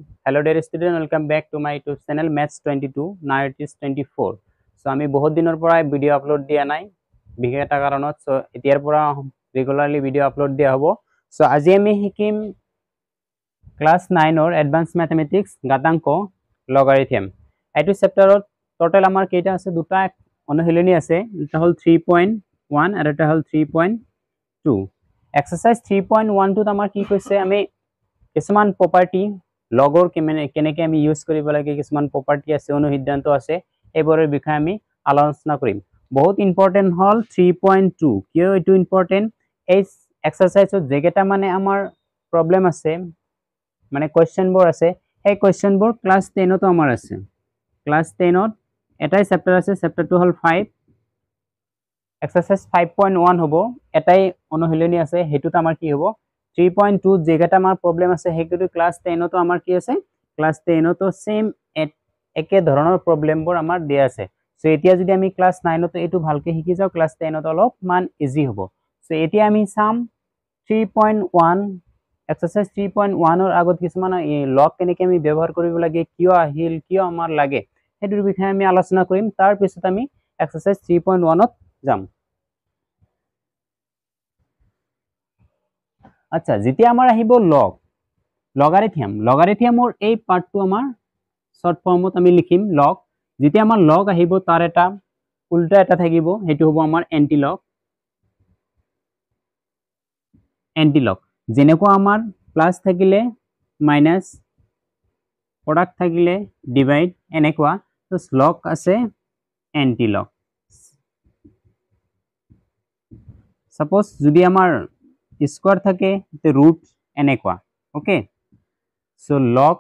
Hello dear student, welcome back to my YouTube channel Maths 22. Now it is 24. So আমি বহুত দিনৰ পৰা video upload দিয়া নাই বিশেষ এটা কাৰণত সো এতিয়াৰ পৰা ৰেগুলাৰলি ভিডিও আপলোড দিয়া হ'ব সো আজি আমি শিকিম ক্লাস 9 অৰ এডভান্স ম্যাথমেটিক্স ঘাতাংক লগাৰিথম এইটো চেপ্টাৰত টোটাল আমাৰ কেইটা আছে দুটা অনুশীলনী আছে এটা হল 3.1 আৰু এটা হল 3.2 এক্সাৰসাইজ 3.1 টোত আমাৰ কি কৈছে আমি কিছুমান প্ৰপাৰ্টি লগৰ কেনেকৈ আমি ইউজ কৰিব লাগে কিছুমান প্ৰপাৰ্টি আছে অনুসিদ্ধান্ত আছে এইবোৰৰ বিষয়ে আমি আলোচনা কৰিম বহুত ইম্পৰ্টেন্ট হল 3.2 কিয় এটো ইম্পৰ্টেন্ট এই এক্সাৰসাইজত যেগেটা মানে আমাৰ প্ৰবলেম আছে মানে কোৱেশ্চন বোৰ আছে এই কোৱেশ্চন বোৰ ক্লাস 10 ত আমাৰ আছে ক্লাস 10 ত এটাই চেপ্টাৰ আছে চেপ্টাৰটো হল 5 এক্সাৰসাইজ 5.1 হ'ব এটাই অনুশীলনী আছে হেতুত আমাৰ কি হ'ব 3.2 যেগেটা আমাৰ প্ৰবলেম আছে হেতুটো ক্লাস 10 ত আমাৰ কি আছে ক্লাস 10 ত সেম একে ধৰণৰ প্ৰবলেম বোৰ আমাৰ দিয়া আছে সো এতিয়া যদি আমি ক্লাস 9 ত এটো ভালকে শিকি যাও ক্লাস 10 ত অলপ মান ইজি হ'ব সো এতিয়া আমি সাম 3.1 এক্সারসাইজ 3.1 অৰ আগত কিছুমান লগ কেনেকৈ আমি ব্যৱহাৰ কৰিব লাগে কিয় আহিল কিয় আমাৰ লাগে হেতুৰ বিষয়ে আমি আলোচনা কৰিম তাৰ পিছত আমি এক্সাৰসাইজ 3.1 ত যাম আচ্ছা যেতিয়া আমাৰ আহিব লগ লগাৰিথমৰ এই পাৰ্টটো আমাৰ শৰ্ট ফৰ্মত আমি লিখিম লগ যেতিয়া আমাৰ লগ আহিব তাৰ এটা উল্টা এটা থাকিব হেতু হ'ব আমাৰ এন্টি লগ যেনেকুৱা আমাৰ প্লাস থাকিলে মাইনাস প্ৰডাক্ট থাকিলে ডিভাইড এনেকুৱা তো লগ আছে এন্টি লগ সাপোজ যদি আমাৰ স্কয়াৰ থাকে তে ৰুট এনেকুৱা ওকে সো লগ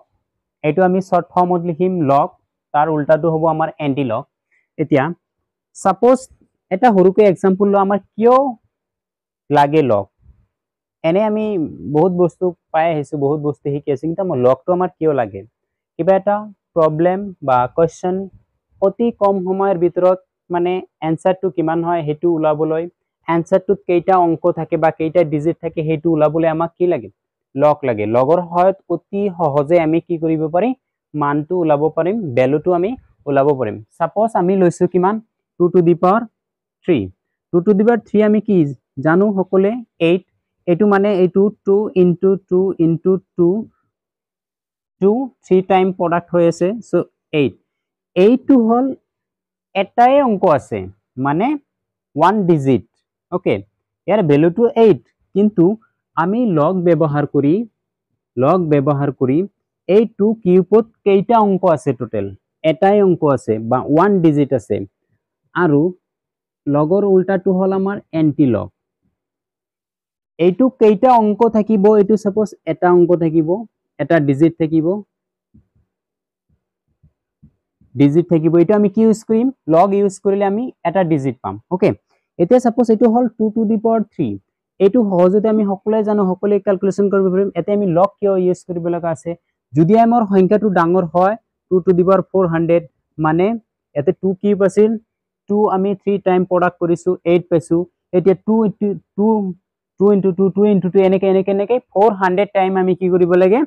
এটো আমি শৰ্ট ফৰ্মত লিখিম লগ তাৰ উল্টাটো হ'ব আমাৰ এন্টি লগ এতিয়া সাপোজ এটা হৰুকে এক্সাম্পল ল আমাৰ কিয় লাগে লগ এনে আমি বহুত বস্তু পাই আহিছো বহুত বস্তু শিকি আছো কিন্তু লগটো আমাৰ কিয় লাগে কিবা এটা প্ৰবলেম বা কোৱেশ্চন অতি কম সময়ৰ ভিতৰত মানে এনসারটো কিমান হয় হেতু উলাবলৈ এনসারটোত কেইটা অংক থাকে বা কেইটা ডিজিট থাকে হেতু উলাবলৈ আমাক কি লাগে লগ লাগে লগৰ সহায়ত অতি সহজে আমি কি কৰিব পাৰিম মানটো উলাব পাৰিম ভ্যালুটো আমি উলাব পাৰিম সাপোজ আমি লৈছো কিমান 2 two the power 3 2 two the power 3 আমি কি জানো সকলে 8 এটো মানে এটো 2 into 2 into 2 2 3 টাইম প্রোডাক্ট হৈ আছে সো 8 এইটো হল এটাই অংক আছে মানে 1 ডিজিট ওকে ইয়াৰ ভ্যালুটো 8 কিন্তু আমি লগ ব্যৱহাৰ কৰি এই 2 কিউবত কেইটা অংক আছে টোটাল এটাই অংক আছে বা 1 ডিজিট আছে আৰু লগৰ উল্টাটো হল আমাৰ এন্টি লগ এইটো কেইটা অংক থাকিব এইটো সাপোজ এটা অংক থাকিব এটা ডিজিট থাকিব এইটো আমি কি ইউজ কৰিম লগ ইউজ কৰিলে আমি এটা ডিজিট পাম ওকে এতিয়া সাপোজ এইটো হল 2 টু দি পাৱাৰ 3 এইটো সহজতে আমি সকলে জানো সকলে ক্যালকুলেশন কৰিব পাৰিম এতে আমি লগ কিয় ইউজ কৰিব লগা আছে যদি আমাৰ সংখ্যাটো ডাঙৰ হয় 2 টু দি পাৱাৰ 400 মানে এতে 2 কিউব আছিল 2 আমি 3 টাইম প্ৰডাক্ট কৰিছো 8 পাইছো এতিয়া 2 into 2 এনেকে 400 টাইম আমি কি কৰিব লাগে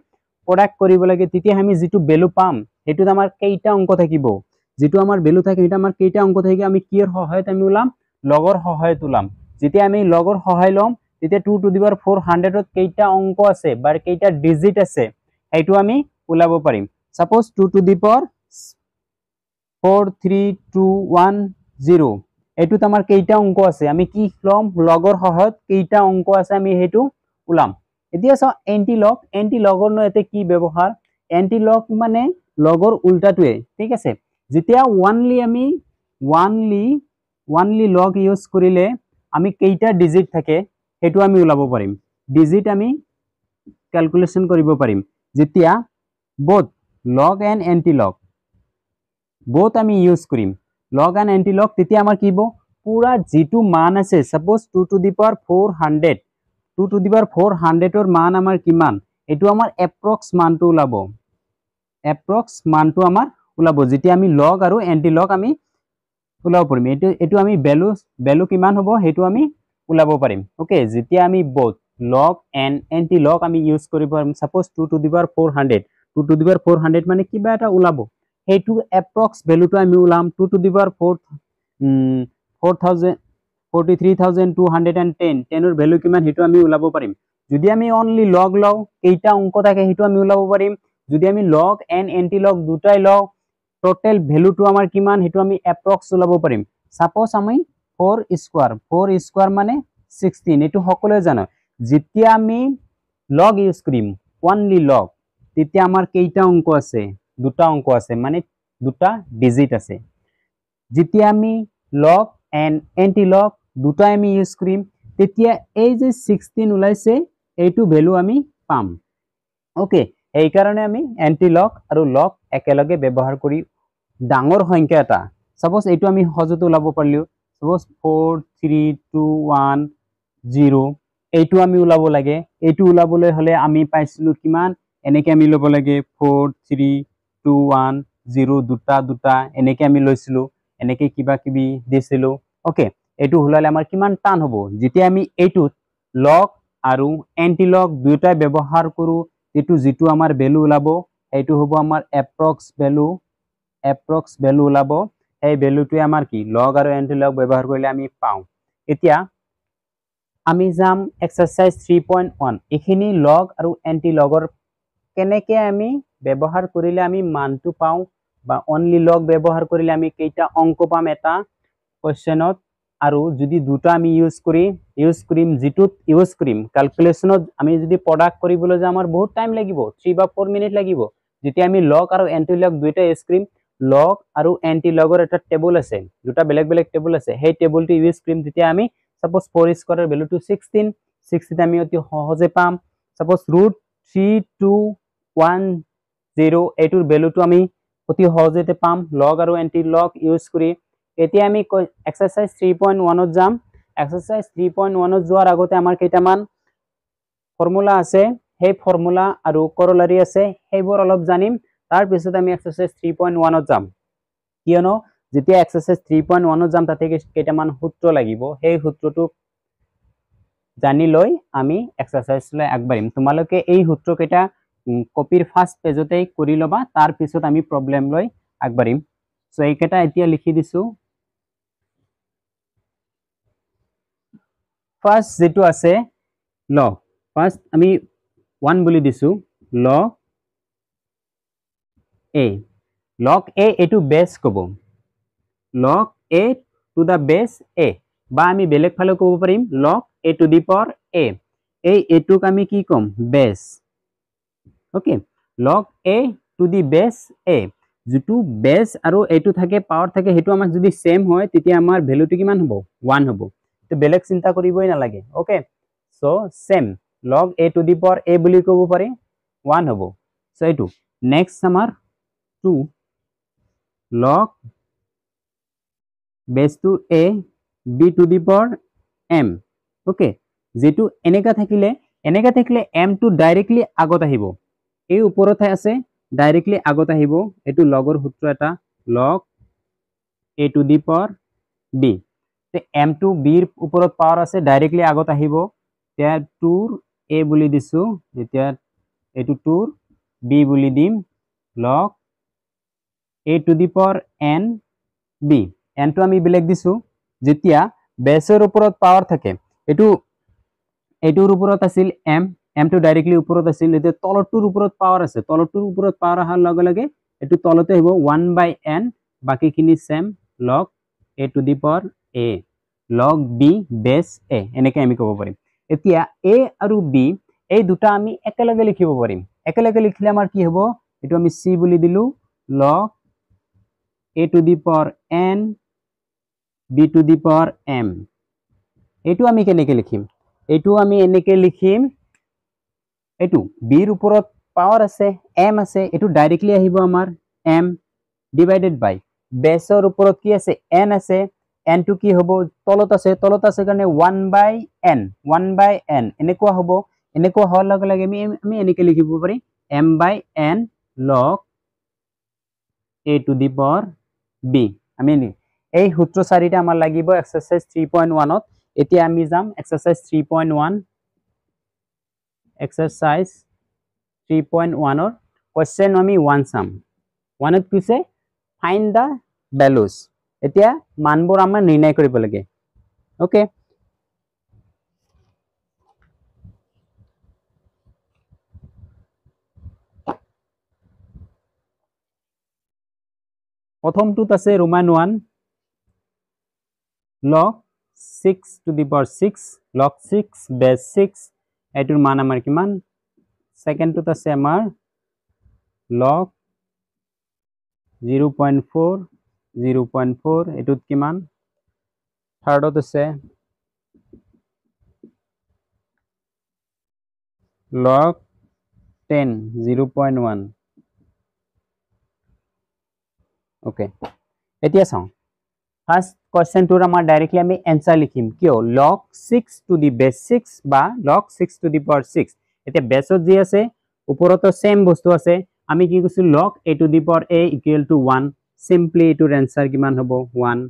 প্ৰডাক্ট কৰিব লাগে তেতিয়া আমি যেটো ভ্যালু পাম হেতুত আমাৰ কেইটা অংক থাকিব যেটো আমাৰ ভ্যালু থাকে এটা আমাৰ কেইটা অংক থাকে আমি কিৰ সহায়ত আমি উলাম লগৰ সহায়ত উলাম যেতিয়া আমি লগৰ সহায় লম তেতিয়া 2 টু দি পাৱাৰ 400 ত কেইটা অংক আছে বা কেইটা ডিজিট আছে এইটো আমি উলাব পাৰিম সাপোজ 2 টু দি পাৱাৰ 43210 এটো আমাৰ কেইটা অংক আছে আমি কি লম লগৰ সহায়ত কেইটা অংক আছে আমি হেতু উলাম এতিয়া সো এন্টি লগৰ ন এতে কি ব্যৱহাৰ এন্টি লগ মানে লগৰ উল্টাটোৱে ঠিক আছে যেতিয়া ওয়ানলি লগ ইউজ কৰিলে আমি কেইটা ডিজিট থাকে হেতু আমি উলাব পাৰিম ডিজিট আমি ক্যালকুলেশন কৰিব পাৰিম যেতিয়া both log and anti log both আমি ইউজ কৰিম log and anti log তেতিয়া আমাৰ কি হ'ব পুৰা যেটো মান আছে suppose 2 two the power 400 2 two the power 400 ৰ মান আমাৰ কিমান এটো আমাৰ এপ্ৰক্স মানটো উলাব যেতিয়া আমি log আৰু anti log আমি উলাব পাৰিম এটো আমি ভ্যালু কিমান হ'ব হেতু আমি উলাব পাৰিম ওকে যেতিয়া আমি both log and anti log আমি ইউজ কৰিব পাৰিম suppose 2 two the power 400 2 to the power 400 মানে কিবা এটা ওলাব হেতু এপ্ৰক্স ভ্যালুটো আমি ওলাম 2 to the power 4000 43210 10 এর ভ্যালু কিমান হেতু আমি ওলাব পাৰিম যদি আমি অনলি লগ লও কেইটা অংক থাকে হেতু আমি ওলাব পাৰিম যদি আমি লগ এন্ড এন্টি লগ দুটাই লও টোটাল ভ্যালুটো আমাৰ কিমান হেতু আমি এপ্ৰক্স ওলাব পাৰিম সাপোজ আমি 4 স্কয়াৰ মানে 16 এটু সকলে জানো যেতিয়া আমি লগ ইউজ কৰিম অনলি লগ তেতিয়া আমাৰ কেইটা অংক আছে দুটা অংক আছে মানে দুটা ডিজিট আছে যেতিয়া আমি লগ এন্ড এন্টি লগ দুটা আমি ইউজ কৰিম তেতিয়া এই যে 16 ওলাইছে এইটো ভ্যালু আমি পাম ওকে এই কারণে আমি এন্টি লগ আৰু লগ একেলগে ব্যৱহাৰ কৰি ডাঙৰ সংখ্যা এটা সাপোজ এইটো আমি হজতে ওলাব পাৰিলো সাপোজ 43210 এইটো আমি ওলাব লাগে এইটো ওলাবলৈ হলে আমি পাইছিলো কিমান এনেকে আমি লব লাগে 43210 দুটা দুটা এনেকে আমি লৈছিলো এনেকে কিবা কিবি দিছিলো ওকে এইটো হলালে আমাৰ কিমান টান হ'ব যেতিয়া আমি এইটো লগ আৰু এন্টি লগ দুটাই ব্যৱহাৰ কৰো এটু যেটো আমাৰ ভ্যালু ওলাব এইটো হ'ব আমাৰ এপ্ৰক্স ভ্যালু ওলাব এই ভ্যালুটোৱে আমাৰ কি লগ আৰু এন্টি লগ ব্যৱহাৰ কৰিলে আমি পাও এতিয়া আমি যাম এক্সাৰসাইজ 3.1 এখিনি লগ আৰু এন্টি লগৰ কেনেকে আমি ব্যৱহাৰ কৰিলে আমি মানটো পাও বা অনলি লগ ব্যৱহাৰ কৰিলে আমি কেইটা অংক পাম এটা কোৱেশ্চনত আৰু যদি দুটা আমি ইউজ কৰিম যেটোত ইউজ কৰিম ক্যালকুলেশনত আমি যদি প্ৰডাক্ট কৰিবলৈ যা আমাৰ বহুত টাইম লাগিব 3 বা 4 মিনিট লাগিব যেতিয়া আমি লগ আৰু এন্টি লগ দুইটা ইউজ কৰিম লগ আৰু এন্টি লগৰ এটা টেবুল আছে দুটা বেলেগ বেলেগ টেবুল আছে সেই টেবুলটো ইউজ কৰিম তেতিয়া আমি সাপোজ 4 স্কয়াৰৰ ভ্যালুটো 16 আমি অতি সহজে পাম সাপোজ √3210 এটোৰ ভ্যালুটো আমি অতি সহজেতে পাম লগ আৰু এন্টি লগ ইউজ কৰি এতিয়া আমি এক্সাৰসাইজ 3.1 ত যাম এক্সাৰসাইজ 3.1 ত যোৱাৰ আগতে আমাৰ কেইটামান ফৰ্মুলা আছে সেই ফৰ্মুলা আৰু কৰলাৰি আছে সেইবোৰ অলপ জানিম তাৰ পিছত আমি এক্সাৰসাইজ 3.1 ত যাম কিয়নো যেতিয়া এক্সাৰসাইজ 3.1 ত যাম তাতে কেইটামান সূত্ৰ লাগিব সেই সূত্ৰটো জানি লৈ আমি এক্সাৰসাইজলৈ আগবাঢ়িম তোমালোকে এই সূত্ৰ কেইটা কপিৰ ফাৰ্স্ট পেজতে কৰি লবা তাৰ পিছত আমি প্ৰবলেম লৈ আগবাঢ়িম সো এই কেইটা এতিয়া লিখি দিছো ফার্স্ট যেটো আছে লগ ফার্স্ট আমি 1 বুলি দিছো লগ a এটো বেস কব log a to the base a বা আমি বেলেগ ফালে কব পাৰিম log a to the power a এই এটুক আমি কি কম বেস okay log a to the base a যেটো বেস আৰু এটো থাকে পাওয়াৰ থাকে হেতু আমাক যদি সেম হয় তেতিয়া আমাৰ ভ্যালুটো কিমান হ'ব 1 হ'ব তো বেলেগ চিন্তা কৰিবই না লাগে okay so same log a to the power a বুলি কব পাৰি 1 হ'ব সো এটো নেক্সট আমাৰ 2 log base to a b to the power m okay যেটো এনেকা থাকিলে m to ডাইরেক্টলি আগত আহিব এই ওপৰত আছে ডাইৰেক্টলি আগত আহিব এটো লগৰ সূত্ৰ এটা log a to the power b তে m to b ৰ ওপৰত পাৱাৰ আছে ডাইরেক্টলি আগত আহিব তে 2 a বুলি দিছো এতিয়া এটো 2 b বুলি দিম log a to the power n b n to আমি বেলেগ দিছো যেতিয়া বেসৰ ওপৰত পাৱাৰ থাকে এটোৰ ওপৰত আছিল m to ডাইৰেক্টলি ওপৰত আছিল এতিয়া তলটোৰ ওপৰত পাৱাৰ আছে তলটোৰ ওপৰত পাৱাৰ আহাৰ লগে লগে এটো তলতে হ'ব 1/n বাকিখিনি same log a to the power a log b base a এনেকে আমি ক'ব পাৰিম এতিয়া a আৰু b এই দুটা আমি একেলগে লিখিব পাৰিম একেলগে লিখিলে আমাৰ কি হ'ব এটো আমি c বুলি দিলো log a to the power n b to the power m এটো আমি কেনেকে লিখিম এটো আমি এনেকে লিখিম এটো b ৰ ওপৰত পাৱাৰ আছে m আছে এটো ডাইৰেক্টলি আহিব আমাৰ m ডিভাইডেড বাই বেসৰ ওপৰত কি আছে n আছে n টো কি হ'ব তলত আছে কাৰণে 1/n এনেকুৱা হ'ব এনেকুৱা হোৱাৰ লগে লগে আমি এনেকে লিখিব পাৰি m/n log a to the power b আমি এই সূত্ৰ চাৰিটা আমাৰ লাগিব এক্সাৰসাইজ 3.1 ত এতিয়া আমি যাম এক্সাৰসাইজ 3.1 এক্সাৰসাইজ 3.1 ৰ question আমি 1 চাম 1 ত কৈছে find the values এতিয়া মানবোৰ আমাৰ নিৰ্ণয় কৰিব লাগে ওকে প্ৰথমটোত আছে Roman 1 log 6 to the power 6 log 6 base 6 এটোৰ মান আমাৰ কিমান সেকেন্ডটোত আছে আমাৰ log 0.4 এটোত কিমান থাৰ্ডত আছে log 10 0.1 okay এতিয়া চাও ফাৰ্স্ট কোশ্চেন টুৰ আমাৰ ডাইৰেক্টলি আমি এনসার লিখিম কিয় log 6 to the base 6 বা log 6 to the power 6 এতিয়া বেসত যি আছে ওপৰতো সেম বস্তু আছে আমি কি কৈছো log a to the power a equal to 1 simply এটোৰ answer কিমান হ'ব 1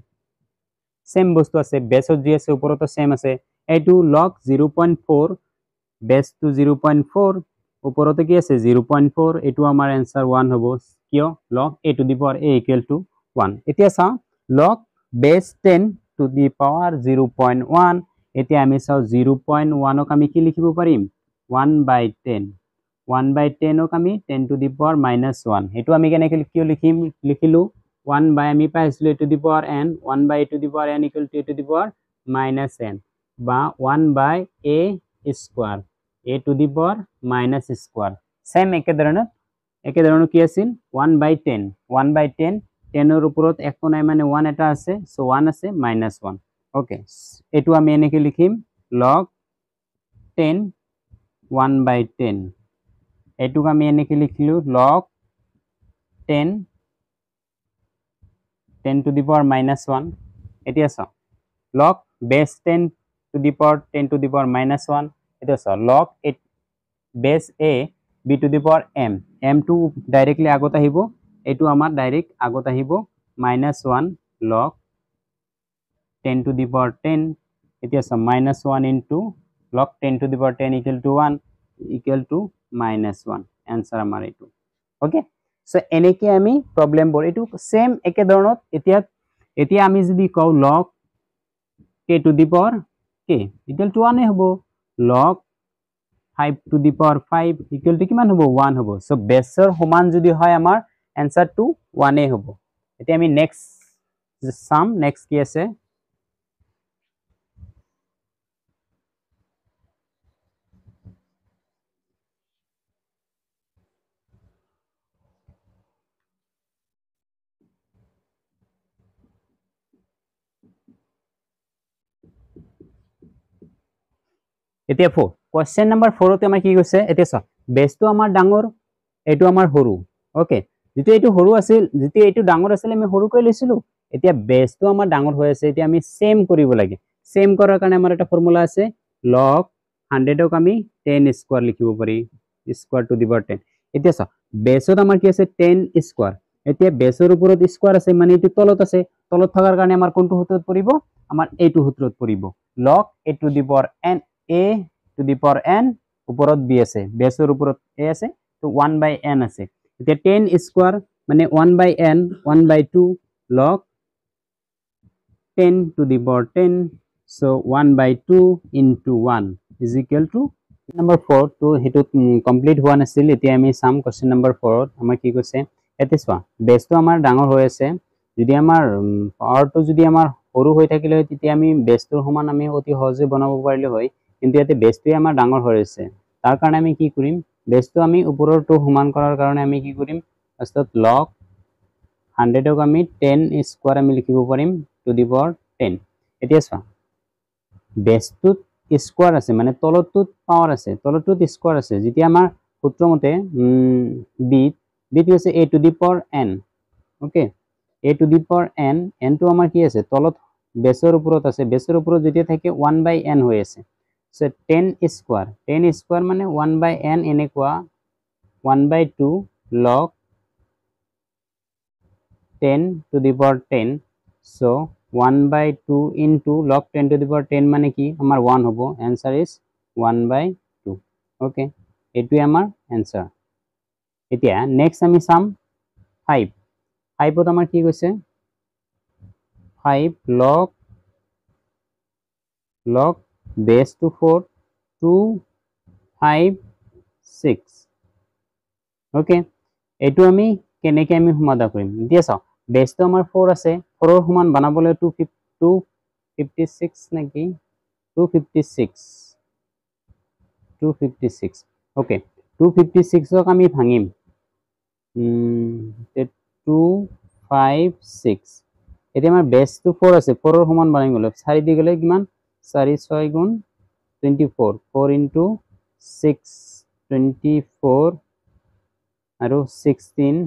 সেম বস্তু আছে বেসত যি আছে ওপৰতো সেম আছে এটো log 0.4 base to 0.4 ওপৰতে কি আছে 0.4 এটো আমাৰ এনসার 1 হ'ব কিয় log a to the power a equal to 1 এতিয়া চাও log base 10 to the power 0.1 এতিয়া আমি চাও 0.1 ক আমি কি লিখিব পাৰিম 1 by 10 1 by 10 ক আমি 10 to the power minus 1 এটো আমি কেনেকৈ কিয় লিখিলো 1 by আমি পাইছিলো a to the power n 1 by a to the power n equal to a to the power minus n বা 1 by a square a to the power minus square same একে ধৰণৰ কি আছিল 1 by 10 1 by 10 10 এর উপরত এক নাই মানে 1 এটা আছে সো 1 আছে minus 1 ওকে এটো আমি এনেকে লিখিম log 10 1 by 10 এটো আমি এনেকে লিখিলো log 10 10 to the power minus 1 এতিয়া চাও log base 10 to the power 10 to the power minus 1 এটা চাও log base a b to the power m m2 directly আগত আহিব এটো আমাৰ ডাইরেক্ট আগত আহিব -1 log 10 to the power 10 এতিয়া সম -1 into log 10 to the power 10 equal to 1 equal to -1 answer আমাৰ এটো ওকে সো এনেকে আমি প্ৰবলেম বোৰ এটো সেম একে ধৰণত এতিয়া আমি যদি কও log k to the power k equal to 1 হ'ব log 5 to the power 5 equal to কিমান হ'ব 1 হ'ব সো বেসৰ সমান যদি হয় আমাৰ आंसर टू 1 এ হ'ব এতিয়া আমি নেক্সট সাম নেক্সট কি আছে এতিয়া 4 কোশ্চেন নাম্বার 4 তে আমাৰ কি কৈছে এতিয়া চ বেসটো আমাৰ ডাঙৰ এটো আমাৰ সৰু ওকে যেটো এটো সৰু আছিল যেটো এটো ডাঙৰ আছিল আমি সৰু কৈ লৈছিলো এতিয়া বেসটো আমাৰ ডাঙৰ হৈ আছে এতিয়া আমি সেম কৰিব লাগে সেম কৰাৰ কাৰণে আমাৰ এটা ফৰ্মুলা আছে log 100 ক আমি 10 স্কয়াৰ লিখিব পাৰি স্কয়াৰ টু দি পাওয়াৰ 10 এতিয়া চ বেসত আমাৰ কি আছে 10 স্কয়াৰ এতিয়া বেসৰ ওপৰত স্কয়াৰ আছে মানে এটো তলত আছে তলত থাকাৰ কাৰণে আমাৰ কোনটো সূত্ৰত পৰিব আমাৰ এইটো সূত্ৰত পৰিব log a to the power n a to the power n ওপৰত b আছে বেসৰ ওপৰত a আছে তো 1 by n আছে এতিয়া 10 স্কয়ার মানে 1 by n 1 by 2 log 10 to the power 10 so 1 by 2 into 1 is equal to number 4 to hetu complete হোৱা নাছিল এতিয়া আমি সাম কোশ্চেন নাম্বাৰ 4 আমাৰ কি কৈছে এতে চোৱা বেসটো আমাৰ ডাঙৰ হৈ আছে যদি আমাৰ পাৱাৰটো যদি আমাৰ সৰু হৈ থাকিলে তেতিয়া আমি বেসটোৰ সমান আমি অতি সহজে বনাব পাৰিলে হয় কিন্তু এতে বেসটোই আমাৰ ডাঙৰ হৈ আছে তাৰ কাৰণে আমি কি কৰিম বেসটো আমি ওপৰৰটো সমান কৰাৰ কাৰণে আমি কি কৰিম ফাৰ্ষ্টত log 100 ক আমি 10 স্কয়াৰ আমি লিখিব পাৰিম টু দি পাওয়াৰ 10 এতিয়া চোৱা বেসটোত স্কয়াৰ আছে মানে তলতটোত পাওয়াৰ আছে তলতটোত স্কয়াৰ আছে যেতিয়া আমাৰ সূত্র মতে বি আছে a to the power n okay a to the power n n টো আমাৰ কি আছে তলত বেসৰ ওপৰত আছে বেসৰ ওপৰত যেতিয়া থাকে 1 by n হৈ আছে সো 10 স্কয়াৰ মানে 1 by n এনেকুৱা 1 by 2 log 10 to the power 10 so 1 by 2 into log 10 to the power 10 মানে কি আমাৰ 1 হ'ব आंसर is 1 by 2 okay এটুই আমাৰ आंसर এতিয়া নেক্সট আমি চাম 5 5ত আমাৰ কি কৈছে 5 log base to 4 2 5 6 ওকে এটো আমি কেনেকে আমি সমাধান কৰিম দিয়া চাও বেসটো আমাৰ 4 আছে 4 ৰ সমান বানাবলৈ 256 নেকি 256 ওকে 256 ক আমি ভাঙিম 256 এতিয়া আমাৰ বেসটো 4 আছে 4 ৰ সমান বানাই গলে 4 দি গলে কিমান 4 6 গুণ 24 4 into 6 24 আৰু 16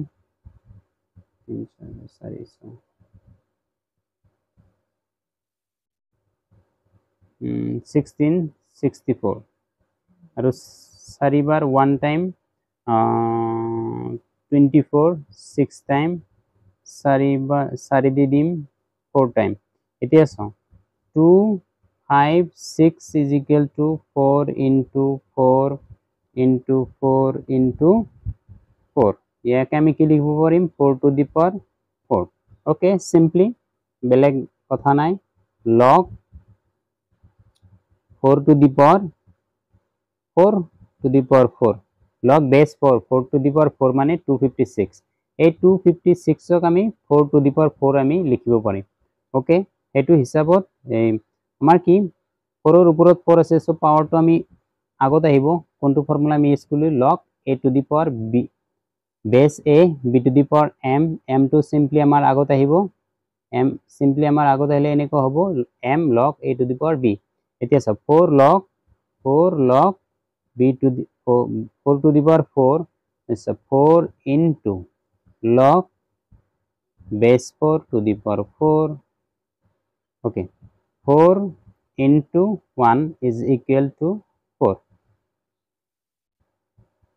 1664 আৰু 4 বাৰ 1 টাইম 24 6 টাইম 4 দি দিম 4 টাইম এতিয়া চাও 2 5 6 is equal to 4 into 4 into 4 into 4 ইয়াকে আমি কি লিখিব পাৰিম 4 to the power 4 okay simply বেলেগ কথা নাই log 4 to the power 4 to the power 4 log base 4 4 to the power 4 মানে 256 এই 256 ক আমি 4 to the power 4 আমি লিখিব পাৰিম ওকে হেতু হিসাবত আমাৰ কি 4 ৰ ওপৰত 4 আছে সো পাৱাৰটো আমি আগত আহিব কোনটো ফৰ্মুলা আমি ইউজ কৰিলো log a to the power b base a b to the power m m to simply আমাৰ আগত আহিব m simply আমাৰ আগত আহিলে এনেকৈ হ'ব m log a to the power b এতিয়া সব 4 log b to the 4 to the power 4 is 4 into log base 4 to the power 4 okay 4 into 1 is equal to 4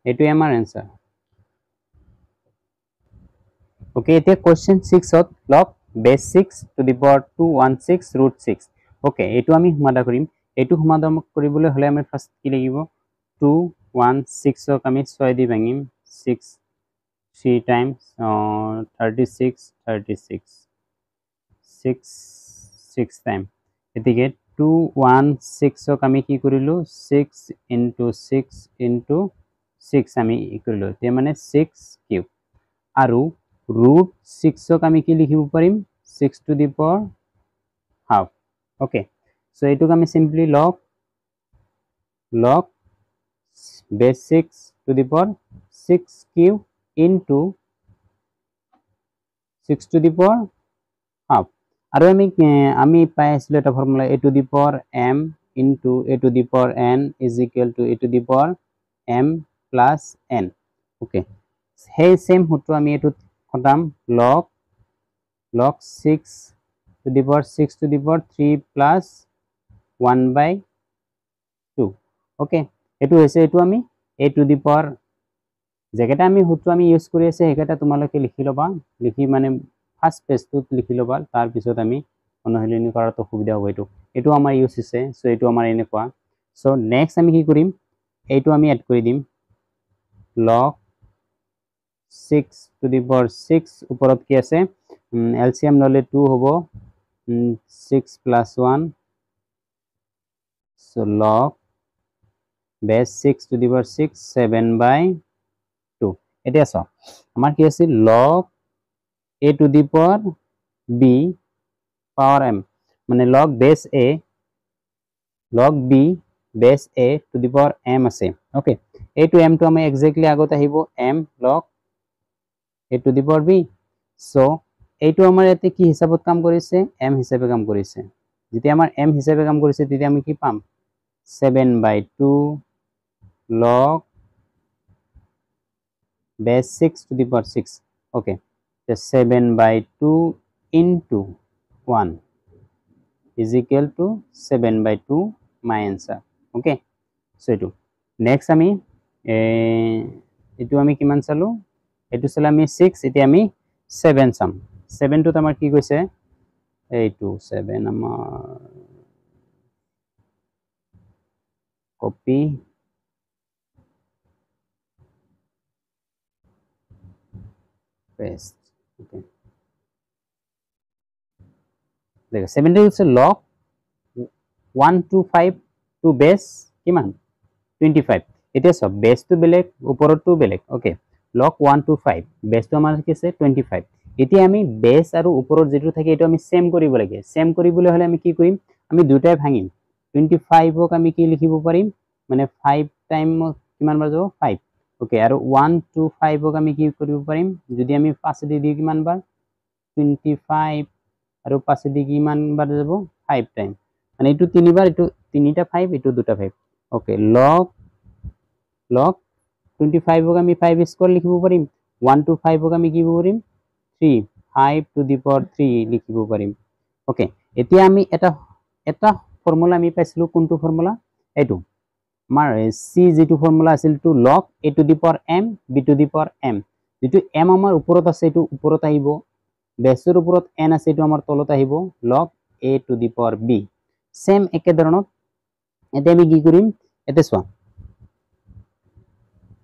এটো আমাৰ आंसर okay এতিয়া question 6 to log base 6 to the power 216 root 6 okay এটো আমি সমাধান কৰিম এটো সমাধান কৰিবলৈ হলে আমি ফাৰ্স্ট কি লাগিব 216 ক আমি 6 দি ভাঙিম 6 3 times 36 36 6 6 time এদিকে 216 ক আমি কি কৰিলো 6 into 6 into 6 আমি কৰিলো তে মানে 6 কিউব আৰু root 6 ক আমি কি লিখিব পাৰিম 6 to the power half okay so এটুক আমি simply log base 6 to the power 6 cube into 6 to the power half আৰু আমি পাই আছিলো এটা formula a to the power m into a to the power n is equal to a to the power m plus n okay সেই same সূত্ৰ আমি এটো খটাম log 6 to the power 6 to the power 3 plus 1 by 2 okay এটো হৈছে এটো আমি a to the power যেকেটা আমি সূত্ৰ আমি ইউজ কৰি আছে হেকেটা তোমালোকে লিখি লবা লিখি মানে ফাৰ্স্ট পেজটোত লিখি লবা তাৰ পিছত আমি অনুশীলনী কৰাত সুবিধা হ'ব এটো আমাৰ ইউজ হৈছে সো এটো আমাৰ এনেকুৱা সো নেক্সট আমি কি কৰিম এইটো আমি এড কৰি দিম log 6 to the power 6 ওপৰত কি আছে এলসিএম ললে 2 হ'ব 6 plus 1 so log base 6 to the power 6 7 by 2 এতিয়া চাও আমাৰ কি আছে log a to the power b power m মানে log base a log b base a to the power m আছে okay a to m to আমি exactly আগত আহিব m log a to the power b so এইটো আমাৰ ইয়াতে কি হিচাপত কাম কৰিছে m হিচাপে কাম কৰিছে যেতিয়া আমাৰ m হিচাপে কাম কৰিছে তেতিয়া আমি কি পাম 7 by 2 log base 6 to the power 6 okay the 7 by 2 into 1 is equal to 7 by 2 my answer okay so etu next ami etu ami kiman chalu etu sala ami 6 eti ami 7 sam 7 to tamar ki koise এইটো 7 আমার copy paste okay দেখো 70 হচ্ছে লগ 125 two base কিমান 25 এটা সব base two বেলেগ ওপৰটো বেলেগ okay লগ 125 বেসটো আমাৰ কি আছে 25 এতিয়া আমি বেস আৰু ওপৰৰ যেটো থাকে এটো আমি সেম কৰিব লাগে সেম কৰিবলৈ হলে আমি কি কৰিম আমি দুটাই ভাঙিম 25 ক আমি কি লিখিব পাৰিম মানে 5 টাইম কিমান বাৰ যাব 5 ওকে আৰু 125 ক আমি কি কৰিব পাৰিম যদি আমি 5 দি দিও কিমান বাৰ 25 আৰু 5 দি কিমান বাৰ যাব 5 টাইম মানে এটো তিনিবাৰ এটো তিনিটা 5 এটো দুটা 5 ওকে লগ 25 ক আমি 5 স্কয়ার লিখিব পাৰিম 125 ক আমি কি লিখিব পাৰিম 3 5 টু দি পাৱাৰ 3 লিখিব পাৰিম ওকে এতিয়া আমি এটা ফৰ্মুলা আমি পাইছিলো কোনটো ফৰ্মুলা এটো আমাৰ সি যেটো ফৰ্মুলা আছিল to log a to the power m b to the power m যেটো m আমাৰ ওপৰত আছে এটো ওপৰত আহিব বেসৰ ওপৰত n আছে এটো আমাৰ তলত আহিব log a to the power b same একে ধৰণত এটা আমি কি কৰিম এতে চোৱা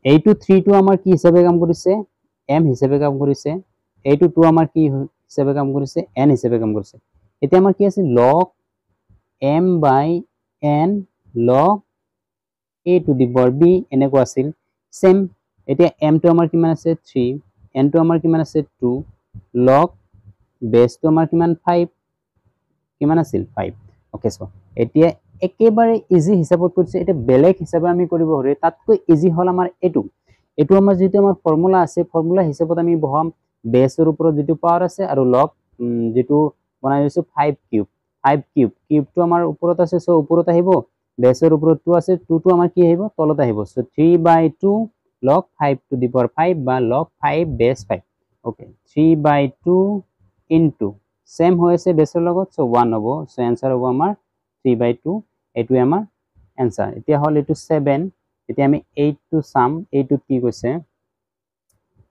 এইটো 3 টো আমাৰ কি হিচাপে কাম কৰিছে m হিচাপে কাম কৰিছে এইটো 2 আমাৰ কি হিচাপে কাম কৰিছে n হিচাপে কাম কৰিছে এতিয়া আমাৰ কি আছে log m by n log a to the power b এনেকুৱা আছিল সেম এতিয়া m টো আমাৰ কিমান আছে 3 n টো আমাৰ কিমান আছে 2 log base টো আমাৰ কিমান 5 কিমান আছিল 5 ওকে সো এতিয়া একেবাৰে ইজি হিচাপত কৰিছে এটা বেলেগ হিচাপে আমি কৰিব হৰে তাতকৈ ইজি হল আমাৰ এটো আমাৰ যেটো আমাৰ ফৰ্মুলা আছে ফৰ্মুলা হিচাপত আমি বহাম বেসৰ ওপৰত যেটো পাৱাৰ আছে আৰু log যেটো বনাই দিছো 5 কিউব কিউবটো আমাৰ ওপৰত আছে সো ওপৰত আহিব বেসৰ ওপৰত 2 আছে 2 টো আমাৰ কি আহিব তলত আহিব so 3/2 log 5 to the power 5 বা log 5 base 5 okay 3/2 into same হয়েছে বেসৰ লগত সো 1 হ'ব সো आंसर হ'ব আমাৰ 3/2 এটো আমাৰ आंसर এতিয়া হল এটো 7 এতিয়া আমি 8 টো সাম 8 টো কি কৈছে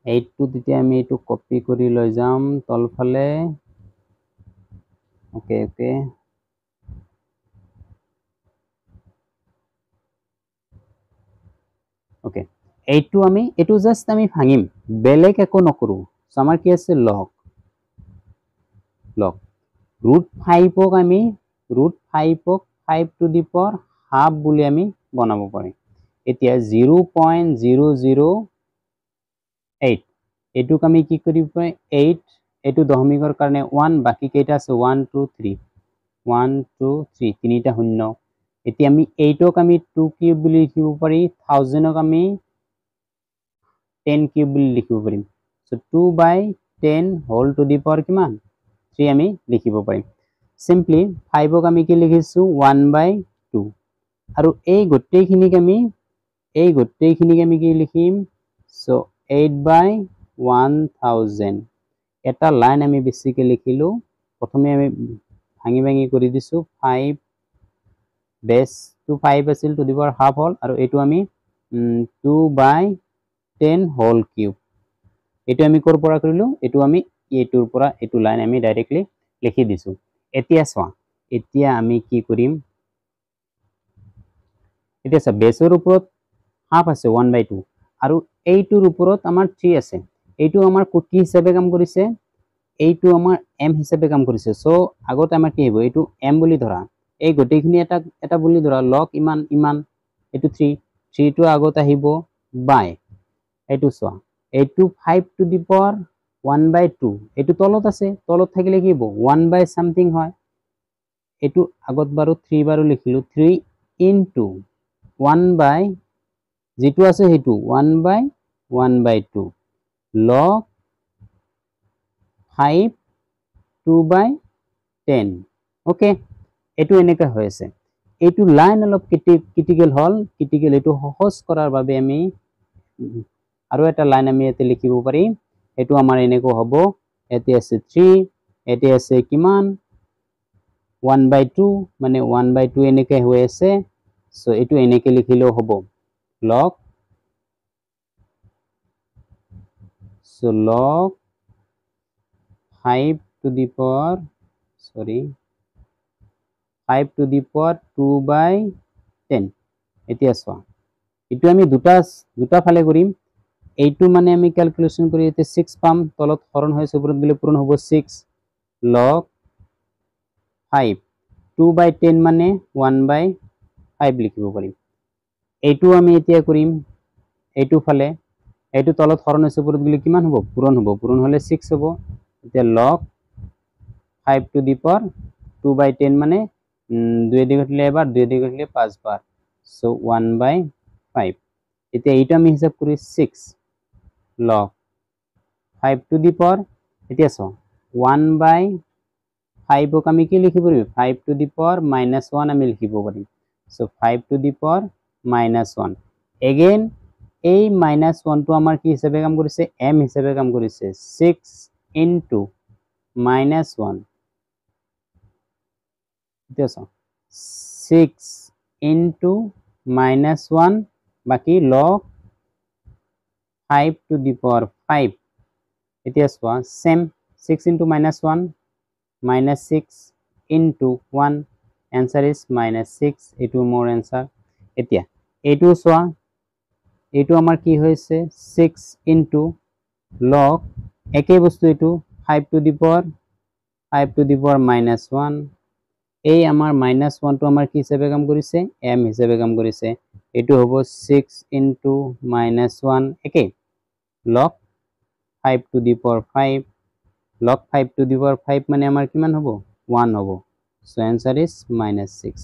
8 টো তেতিয়া আমি এটো কপি কৰি লৈ যাম তলফালে ওকে ওকে 8 টো আমি এটো জাস্ট আমি ভাঙিম বেলেগ একো নকৰো সো আমাৰ কি আছে log √5 ক আমি √5 ক 5 টু দি পাৱাৰ হাফ বুলি আমি বনাব পাৰিম এতিয়া 0.008 এটুক আমি কি কৰিব পাৰি 8 এটু দশমিকৰ কাৰণে 1 বাকি কেইটা আছে 1 2 3 1 2 3 তিনিটা শূন্য এতিয়া আমি 8 ক আমি 2 কিউব বুলি লিখিব পাৰি 1000 ক আমি 10 কিউব বুলি লিখিব পাৰিম so 2/10 whole to the power কিমান 3 আমি লিখিব পাৰিম সিম্পলি 5 ক আমি কি লিখিছো 1/2 আৰু এই গোটেইখিনিক আমি কি লিখিম সো 8/1000 এটা লাইন আমি বেছিকে লিখিলো প্ৰথমে আমি ভাঙি কৰি দিছো 5 বেস টু 5 আছিল টু দি পাৱাৰ হাফ হল আৰু এটো আমি 2/10 হোল কিউব এটো আমি কৰ পৰা কৰিলো এটো আমি এটোৰ পৰা এটো লাইন আমি ডাইৰেক্টলি লিখি দিছো এতিয়া সোৱা এতিয়া আমি কি কৰিম এতিয়া সব বেসৰ ওপৰত হাফ আছে 1/2 আৰু এইটোৰ ওপৰত আমাৰ 3 আছে এইটো আমাৰ কি হিচাপে কাম কৰিছে এইটো আমাৰ m হিচাপে কাম কৰিছে সো আগত আমাৰ কি হ'ব এইটো m বুলি ধৰা এই গোটেইখিনি এটা বুলি ধৰা log ইমান এইটো 3 টো আগত আহিব বাই এইটো সোৱা এইটো 5 টু দি পাৱাৰ 1/2 এইটো তলত আছে তলত থাকিলে কি হ'ব 1 বাই সামথিং হয় এইটো আগত বাৰো 3 বাৰো লিখিলো 3 into 1 বাই যেটো আছে হেতু 1/1/2 log 5 2/10 ওকে এটো এনেকা হৈ আছে এটো লাইন অলপ ক্রিটিক্যাল হল ক্রিটিক্যাল এটো সহজ কৰাৰ বাবে আমি আৰু এটা লাইন আমি এতে লিখিব পাৰি এটো আমাৰ এনেকৈ হ'ব এতে আছে 3 এতে আছে কিমান 1/2 মানে 1/2 এনেকৈ হৈ আছে সো এটো এনেকৈ লিখিলেও হ'ব log 5 to the power 5 to the power 2/10 এতিয়া সোৱা এটো আমি দুটা ফালে কৰিম এইটো মানে আমি ক্যালকুলেশন করি এতে 6 পাম তলত হরণ হয়েছে উপরত গেলে পূরণ হবে 6 log 5 2/10 মানে 1/5 লিখিব পারিম এইটো আমি এতিয়া কৰিম এইটো ফালে এইটো তলত হৰণ হৈছে উপৰত গলে কিমান হ'ব পূৰণ হলে 6 হ'ব এতিয়া log 5 to the power 2/10 মানে 2 দিয়ে ঘটিলে এবাৰ 2 দিয়ে ঘটিলে 5 বাৰ সো 1/5 এতিয়া এইটো আমি হিসাব কৰি 6 log 5 to the power এতিয়া সো 1/5 ক আমি কি লিখিব পাৰিম 5 to the power -1 আমি লিখিব পাৰিম so 5 to the power -1 again এই -1 টো আমাৰ কি হিচাপে কাম কৰিছে m হিচাপে কাম কৰিছে 6 into -1 দেখো 6 into -1 বাকি log 5 to the power 5 এতিয়া চোৱা same 6 into -1 -6 into 1 answer is -6 এটো মোৰ answer এতিয়া এটো চোৱা এটো আমাৰ কি হৈছে 6 into log একে বস্তু এটো 5 to the power -1 এই আমাৰ -1 টো আমাৰ কি হিচাপে কাম কৰিছে m হিচাপে কাম কৰিছে এটো হ'ব 6 into -1 একে log 5 to the power 5 log 5 to the power 5 মানে আমাৰ কিমান হ'ব 1 হ'ব so answer is -6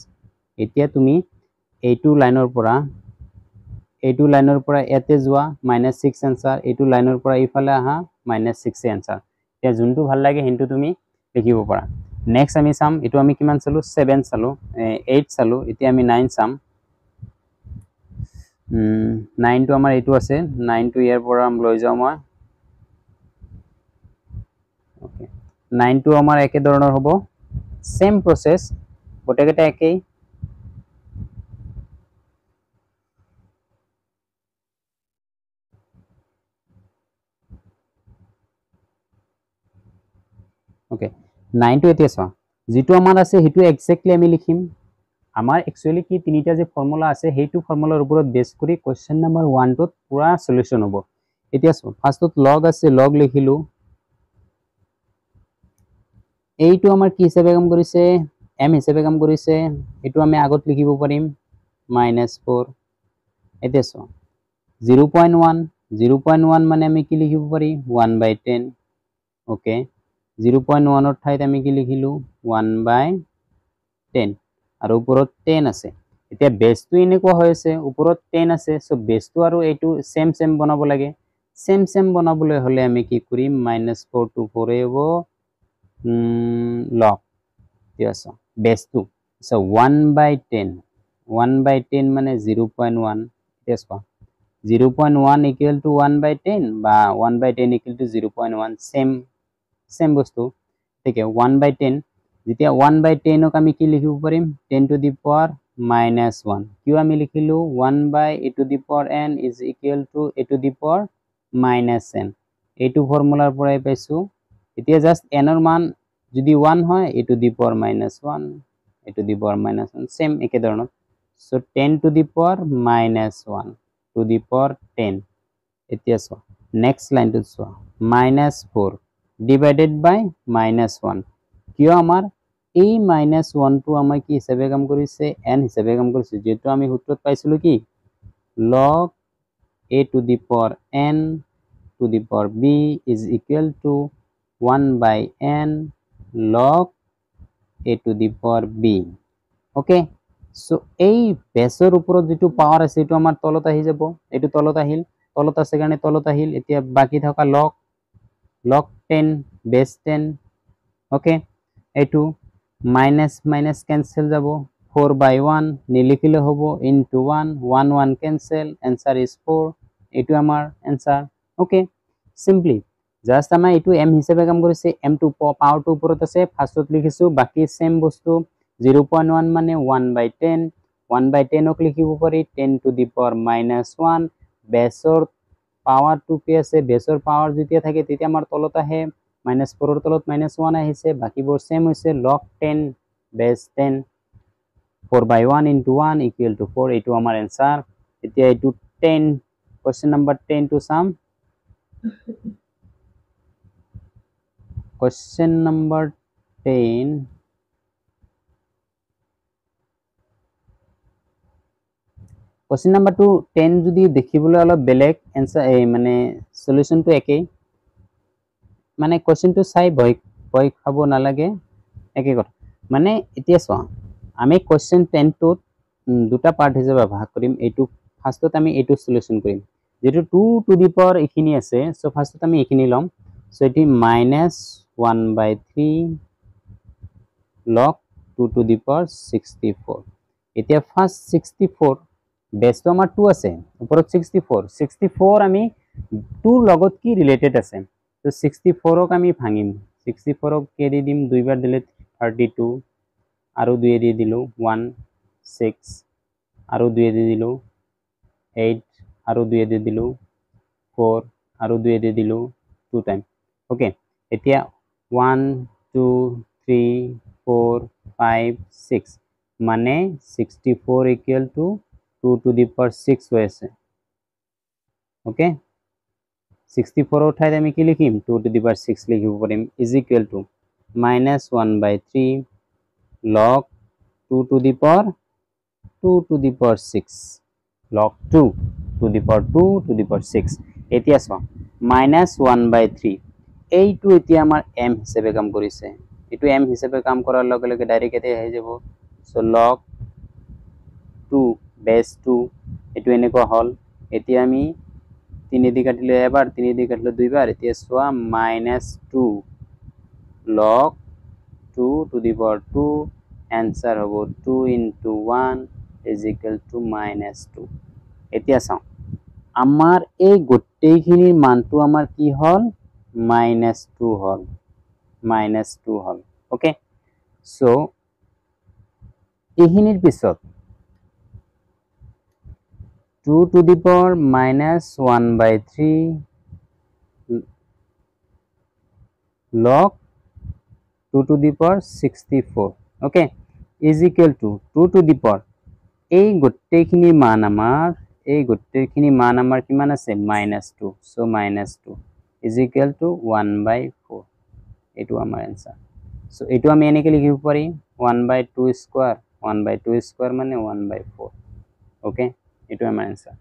এতিয়া তুমি এইটো লাইনৰ পৰা এতে যোৱা -6 answer এইটো লাইনৰ পৰা ইফালে আহা -6 answer এতিয়া যোনটো ভাল লাগে হিন্তু তুমি লিখিব পাৰা নেক্সট আমি চাম এটো আমি কিমান চালো 7 চালো 8 চালো এতিয়া আমি 9 চাম 9 টো আমাৰ এটো আছে 9 টো ইয়াৰ পৰা লৈ যাও মই ওকে 9 টো আমাৰ একে ধৰণৰ হ'ব সেম প্ৰসেস গোটেকেটা একেই ওকে 9 টো এতিয়া চাও যেটো আমাৰ আছে হেতু এক্স্যাক্টলি আমি লিখিম আমাৰ একচুয়ালি কি তিনিটা যে ফৰ্মুলা আছে হেতু ফৰ্মুলাৰ ওপৰত বেস কৰি কোৱেশ্চন নম্বৰ 1 টোত পুৰা সলিউশন হ'ব এতিয়া চাও ফাৰ্স্টত log আছে log লিখিলো এইটো আমাৰ কি হিচাপে কাম কৰিছে m হিচাপে কাম কৰিছে এটো আমি আগত লিখিব পাৰিম -4 এতিয়া চাও 0.1 মানে আমি কি লিখিব পাৰি 1/10 ওকে 0.1 ৰ ঠাইত আমি কি লিখিলো 1/10 আৰু ওপৰত 10 আছে এতিয়া বেসটো এনেকুৱা হৈছে ওপৰত 10 আছে সো বেসটো আৰু এইটো সেম বনাব লাগে সেম বনাবলৈ হলে আমি কি কৰিম -4 to 4 হ'ব log yes বেসটো so 1/10 মানে 0.1 yes 0.1 equal to 1/10 বা 1/10 equal to 0.1 same বস্তু ঠিক আছে 1/10 যেতিয়া 1/10 ক আমি কি লিখিব পাৰিম 10 to the power -1 কিউ আমি লিখিলো 1/a to the power n is equal to a to the power -n এইটো ফৰ্মুলাৰ পৰাই পাইছো এতিয়া জাস্ট n ৰ মান যদি 1 হয় a to the power -1 a to the power -1 same একে ধৰণৰ so 10 to the power -1 to the power 10 এতিয়া চোৱা নেক্সট লাইনটো চোৱা -4 divided by -1 কিয় আমাৰ এই -1 টো আমাৰ কি হিচাপে কাম কৰিছে n হিচাপে কাম কৰিছে যেটো আমি সূত্ৰত পাইছিলো কি log a to the power n to the power b is equal to 1/n log a to the power b okay so এই বেসৰ ওপৰত যেটো পাৱাৰ আছে এটো আমাৰ তলত আহি যাব এটো তলত আহিল তলত আছে কাৰণে তলত আহিল এতিয়া বাকি থকা log 10 base 10 okay এটো মাইনাস cancel যাব 4/1 নিলিখিলে হ'ব into 1 cancel answer is 4 এটো আমাৰ answer okay simply just আমাৰ এটো m হিচাপে কাম কৰিছে m টো পাৱাৰ টো ওপৰত আছে ফাৰ্স্টত লিখিছো বাকি সেম বস্তু 0.1 মানে 1/10 1/10 ক লিখিব পাৰি 10 to the power -1 বেসৰ পাৱাৰ টো কি আছে বেসৰ পাৱাৰ যেতিয়া থাকে তেতিয়া আমাৰ তলত আহে -4 ৰ তলত -1 আহিছে বাকিবোৰ সেম হৈছে log 10 base 10 4/1 into 1 equal to 4 এটো আমাৰ answer এতিয়া এটো 10 question number 10 to sum. Question number 10. Question number 2 10 যদি দেখিবলৈ অলপ বেলেগ এনসার মানে সলিউশনটো একেই মানে কোশ্চেনটো চাই ভয় খাব নালাগে একে কথা মানে এতিয়া চোৱা আমি কোশ্চেন 10 টো দুটা পাৰ্ট হিচাপে ভাগ কৰিম এইটো ফাৰ্স্টত আমি এইটো সলিউশন কৰিম যেটো 2 টু দি পাওয়ার এখিনি আছে সো ফার্স্টত আমি এখিনি লম সো এটি -1/3 log 2 to the power 64 এতিয়া ফার্স্ট 64 বেসটো আমাৰ 2 আছে ওপৰত 64 আমি 2 লগত কি ৰিলেটেড আছে তো 64 ক আমি ভাঙিম 64 ক কে দি দিম দুইবাৰ দিলে 32 আৰু 2 দি দিলো 1 6 আৰু 2 দি দিলো 8 আৰু 2 দি দিলো 4 আৰু 2 দি দিলো 2 টাইম ওকে এতিয়া 1 2 3 4 5 6 মানে 64 equal to 2 to the power 6 হৈ আছে ওকে 64 উঠাই আমি কি লিখিম 2 to the power 6 লিখিব পাৰিম is equal to -1/3 log 2 to the power 6 log 2 to the power 2 to the power 6 এতিয়া চোৱা -1/3 এইটো এতিয়া আমাৰ m হিচাপে কাম কৰিছে এটো m হিচাপে কাম কৰাৰ লগে লগে ডাইৰেক্ট এতে হৈ যাব সো log 2 বেস 2 এটো এনেকুৱা হল এতিয়া আমি 3 দি কাটিলে এবাৰ 3 দি কাটিলে দুইবাৰ এতিয়া সোয়া -2 log 2 to the power 2 answer হবো 2 into 1 is equal to -2 এতিয়া চাও আমাৰ এই গোটেইখিনিৰ মানটো আমাৰ কি হল -2 হল ওকে সো এইখিনিৰ পিছত 2 to the power -1/3 log 2 to the power 64 okay is equal to 2 to the power এই গোটেইখিনি মান আমাৰ কিমান আছে -2 so -2 is equal to 1/4 এটো আমাৰ आंसर so এটো আমি এনেকে লিখিব পাৰি 1/2 স্কয়াৰ 1/2 স্কয়াৰ মানে 1/4 okay এটো আমাৰ आंसर